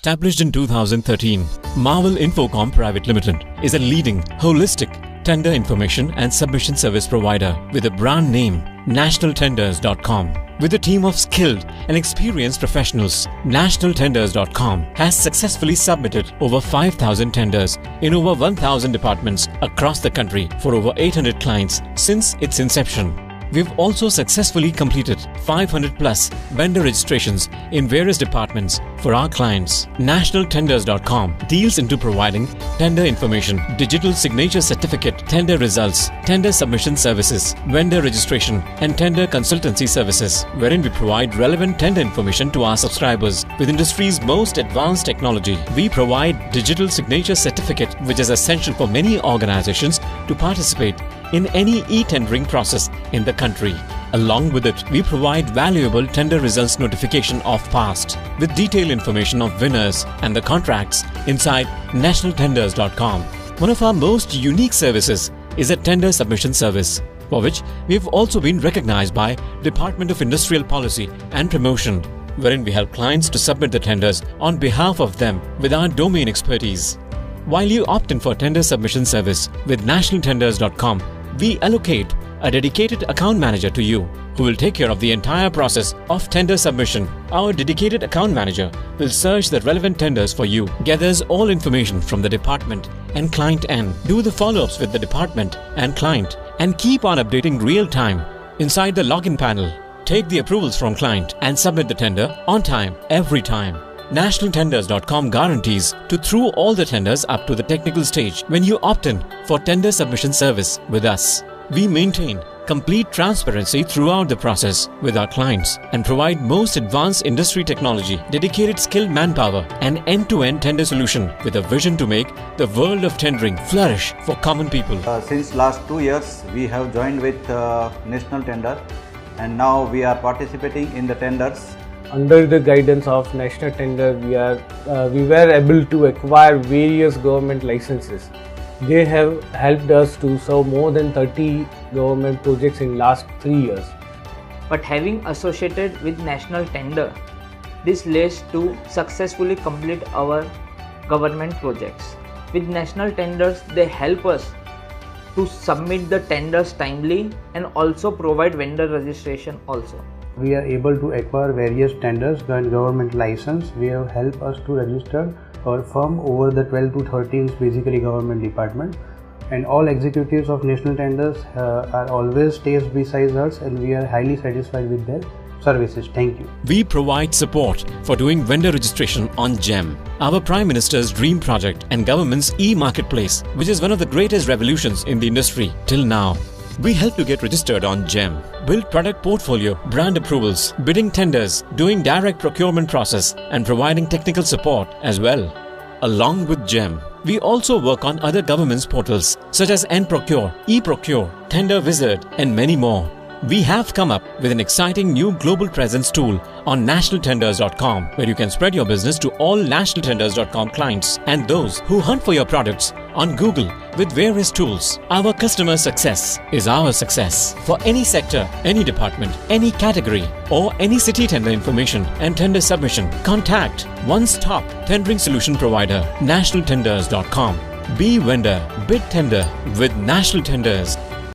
Established in 2013, Marvel Infocom Private Limited is a leading, holistic tender information and submission service provider with a brand name nationaltenders.com. With a team of skilled and experienced professionals, nationaltenders.com has successfully submitted over 5,000 tenders in over 1,000 departments across the country for over 800 clients since its inception. We've also successfully completed 500 plus vendor registrations in various departments for our clients. Nationaltenders.com deals into providing tender information, digital signature certificate, tender results, tender submission services, vendor registration and tender consultancy services, wherein we provide relevant tender information to our subscribers with industry's most advanced technology. We provide digital signature certificate, which is essential for many organizations to participate in any e-tendering process in the country. Along with it, we provide valuable tender results notification of past with detailed information of winners and the contracts inside nationaltenders.com. One of our most unique services is a tender submission service, for which we have also been recognized by Department of Industrial Policy and Promotion, wherein we help clients to submit the tenders on behalf of them with our domain expertise. While you opt in for tender submission service with nationaltenders.com, we allocate a dedicated account manager to you who will take care of the entire process of tender submission. Our dedicated account manager will search the relevant tenders for you, gathers all information from the department and client end, do the follow-ups with the department and client, and keep on updating real time inside the login panel. Take the approvals from client and submit the tender on time, every time. Nationaltenders.com guarantees to through all the tenders up to the technical stage when you opt in for tender submission service with us. We maintain complete transparency throughout the process with our clients and provide most advanced industry technology, dedicated skilled manpower and end-to-end tender solution with a vision to make the world of tendering flourish for common people. Since last 2 years, we have joined with National Tender, and now we are participating in the tenders. Under the guidance of National Tender, we were able to acquire various government licenses. They have helped us to serve more than 30 government projects in last 3 years. But having associated with National Tender, this leads to successfully complete our government projects. With National Tenders, they help us to submit the tenders timely and also provide vendor registration also. We are able to acquire various tenders and government license. We have helped us to register our firm over the 12 to 13 basically government department, and all executives of National Tenders are always stays beside us, and we are highly satisfied with their services. Thank you. We provide support for doing vendor registration on GEM, our Prime Minister's dream project and government's e-marketplace, which is one of the greatest revolutions in the industry till now. We help to get registered on GEM, build product portfolio, brand approvals, bidding tenders, doing direct procurement process and providing technical support as well. Along with GEM, we also work on other government's portals such as nProcure, eProcure, Tender Wizard and many more. We have come up with an exciting new global presence tool on nationaltenders.com, where you can spread your business to all nationaltenders.com clients and those who hunt for your products on Google with various tools. Our customer success is our success. For any sector, any department, any category or any city tender information and tender submission, contact one-stop tendering solution provider nationaltenders.com. Be vendor, bid tender with National Tenders.